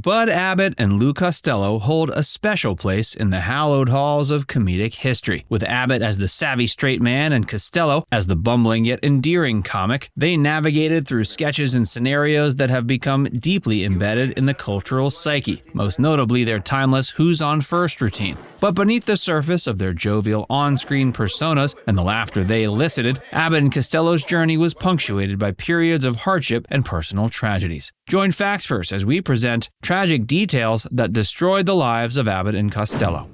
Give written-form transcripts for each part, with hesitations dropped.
Bud Abbott and Lou Costello hold a special place in the hallowed halls of comedic history. With Abbott as the savvy straight man and Costello as the bumbling yet endearing comic, they navigated through sketches and scenarios that have become deeply embedded in the cultural psyche, most notably their timeless Who's on First routine. But beneath the surface of their jovial on-screen personas and the laughter they elicited, Abbott and Costello's journey was punctuated by periods of hardship and personal tragedies. Join Facts First as we present tragic details that destroyed the lives of Abbott and Costello.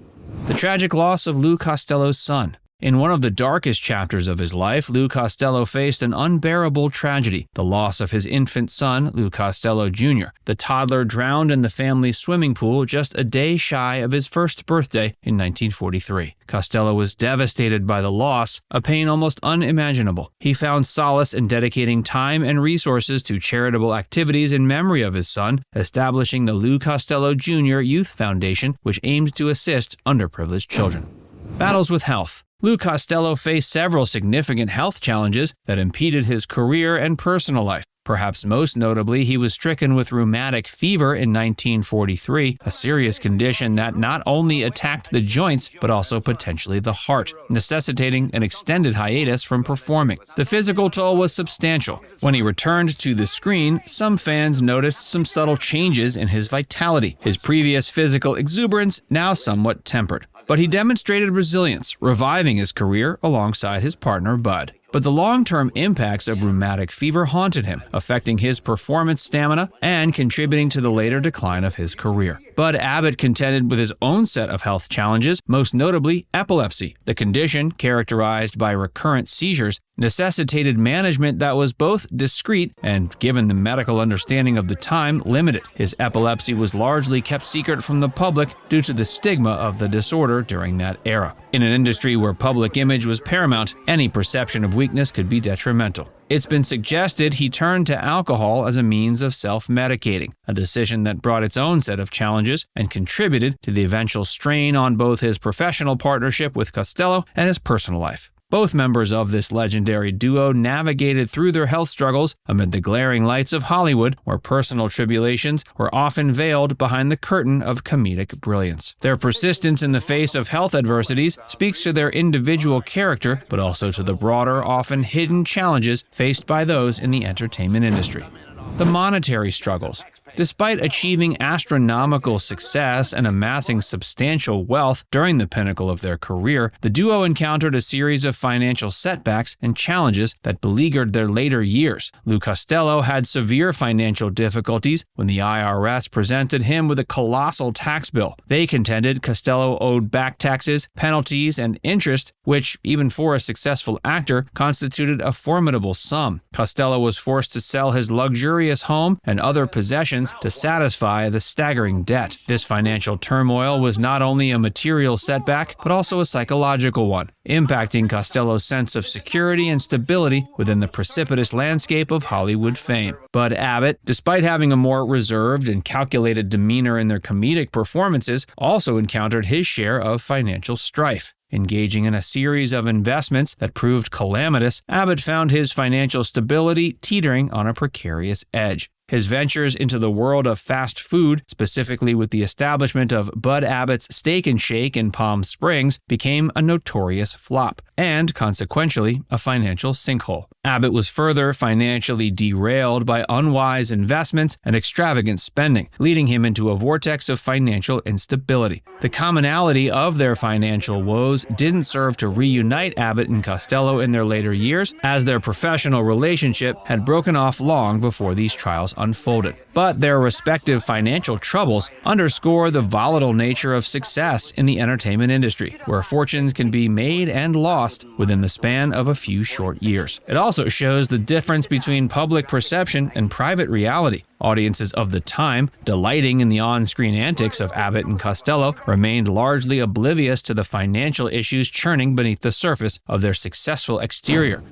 The tragic loss of Lou Costello's son. In one of the darkest chapters of his life, Lou Costello faced an unbearable tragedy, the loss of his infant son, Lou Costello Jr. The toddler drowned in the family's swimming pool just a day shy of his first birthday in 1943. Costello was devastated by the loss, a pain almost unimaginable. He found solace in dedicating time and resources to charitable activities in memory of his son, establishing the Lou Costello Jr. Youth Foundation, which aimed to assist underprivileged children. Battles with health. Lou Costello faced several significant health challenges that impeded his career and personal life. Perhaps most notably, he was stricken with rheumatic fever in 1943, a serious condition that not only attacked the joints but also potentially the heart, necessitating an extended hiatus from performing. The physical toll was substantial. When he returned to the screen, some fans noticed some subtle changes in his vitality, his previous physical exuberance now somewhat tempered. But he demonstrated resilience, reviving his career alongside his partner Bud. But the long-term impacts of rheumatic fever haunted him, affecting his performance stamina and contributing to the later decline of his career. Bud Abbott contended with his own set of health challenges, most notably epilepsy. The condition, characterized by recurrent seizures, necessitated management that was both discreet and, given the medical understanding of the time, limited. His epilepsy was largely kept secret from the public due to the stigma of the disorder during that era. In an industry where public image was paramount, any perception of weakness could be detrimental. It's been suggested he turned to alcohol as a means of self-medicating, a decision that brought its own set of challenges and contributed to the eventual strain on both his professional partnership with Costello and his personal life. Both members of this legendary duo navigated through their health struggles amid the glaring lights of Hollywood, where personal tribulations were often veiled behind the curtain of comedic brilliance. Their persistence in the face of health adversities speaks to their individual character, but also to the broader, often hidden challenges faced by those in the entertainment industry. The monetary struggles. Despite achieving astronomical success and amassing substantial wealth during the pinnacle of their career, the duo encountered a series of financial setbacks and challenges that beleaguered their later years. Lou Costello had severe financial difficulties when the IRS presented him with a colossal tax bill. They contended Costello owed back taxes, penalties, and interest, which, even for a successful actor, constituted a formidable sum. Costello was forced to sell his luxurious home and other possessions to satisfy the staggering debt. This financial turmoil was not only a material setback, but also a psychological one, impacting Costello's sense of security and stability within the precipitous landscape of Hollywood fame. Bud Abbott, despite having a more reserved and calculated demeanor in their comedic performances, also encountered his share of financial strife. Engaging in a series of investments that proved calamitous, Abbott found his financial stability teetering on a precarious edge. His ventures into the world of fast food, specifically with the establishment of Bud Abbott's Steak and Shake in Palm Springs, became a notorious flop, and consequentially, a financial sinkhole. Abbott was further financially derailed by unwise investments and extravagant spending, leading him into a vortex of financial instability. The commonality of their financial woes didn't serve to reunite Abbott and Costello in their later years, as their professional relationship had broken off long before these trials unfolded. But their respective financial troubles underscore the volatile nature of success in the entertainment industry, where fortunes can be made and lost within the span of a few short years. It also shows the difference between public perception and private reality. Audiences of the time, delighting in the on-screen antics of Abbott and Costello, remained largely oblivious to the financial issues churning beneath the surface of their successful exterior.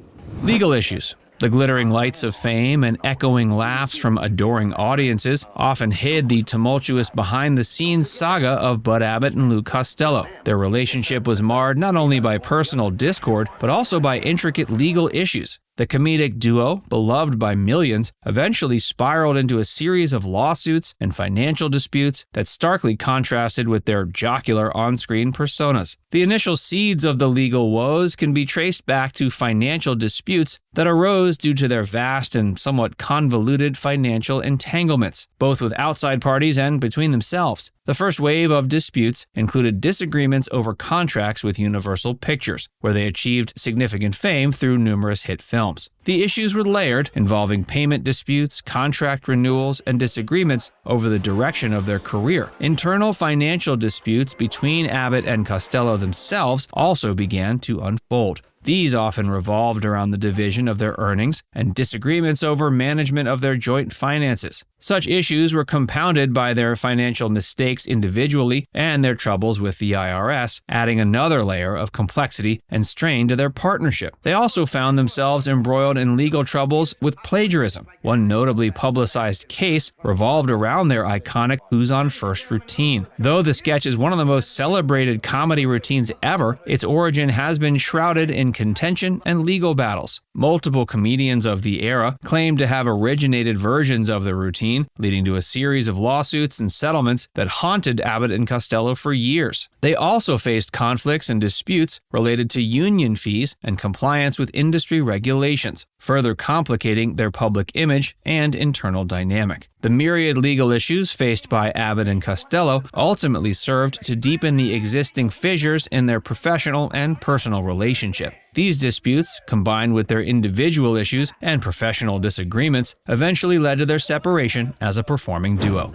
Legal issues. The glittering lights of fame and echoing laughs from adoring audiences often hid the tumultuous behind-the-scenes saga of Bud Abbott and Lou Costello. Their relationship was marred not only by personal discord, but also by intricate legal issues. The comedic duo, beloved by millions, eventually spiraled into a series of lawsuits and financial disputes that starkly contrasted with their jocular on-screen personas. The initial seeds of the legal woes can be traced back to financial disputes that arose due to their vast and somewhat convoluted financial entanglements, both with outside parties and between themselves. The first wave of disputes included disagreements over contracts with Universal Pictures, where they achieved significant fame through numerous hit films. The issues were layered, involving payment disputes, contract renewals, and disagreements over the direction of their career. Internal financial disputes between Abbott and Costello themselves also began to unfold. These often revolved around the division of their earnings and disagreements over management of their joint finances. Such issues were compounded by their financial mistakes individually and their troubles with the IRS, adding another layer of complexity and strain to their partnership. They also found themselves embroiled in legal troubles with plagiarism. One notably publicized case revolved around their iconic Who's on First routine. Though the sketch is one of the most celebrated comedy routines ever, its origin has been shrouded in contention and legal battles. Multiple comedians of the era claimed to have originated versions of the routine, leading to a series of lawsuits and settlements that haunted Abbott and Costello for years. They also faced conflicts and disputes related to union fees and compliance with industry regulations, further complicating their public image and internal dynamic. The myriad legal issues faced by Abbott and Costello ultimately served to deepen the existing fissures in their professional and personal relationship. These disputes, combined with their individual issues and professional disagreements, eventually led to their separation as a performing duo.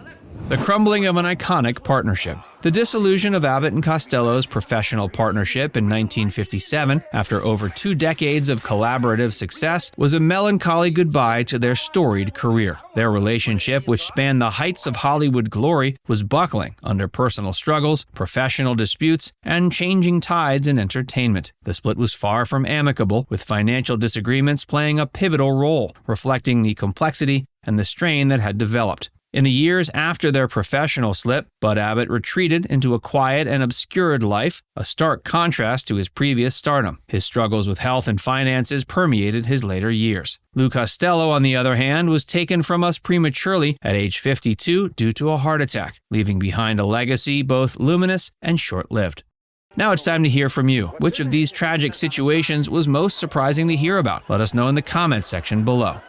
The crumbling of an iconic partnership. The dissolution of Abbott and Costello's professional partnership in 1957, after over 2 decades of collaborative success, was a melancholy goodbye to their storied career. Their relationship, which spanned the heights of Hollywood glory, was buckling under personal struggles, professional disputes, and changing tides in entertainment. The split was far from amicable, with financial disagreements playing a pivotal role, reflecting the complexity and the strain that had developed. In the years after their professional slip, Bud Abbott retreated into a quiet and obscured life, a stark contrast to his previous stardom. His struggles with health and finances permeated his later years. Lou Costello, on the other hand, was taken from us prematurely at age 52 due to a heart attack, leaving behind a legacy both luminous and short-lived. Now it's time to hear from you. Which of these tragic situations was most surprising to hear about? Let us know in the comments section below.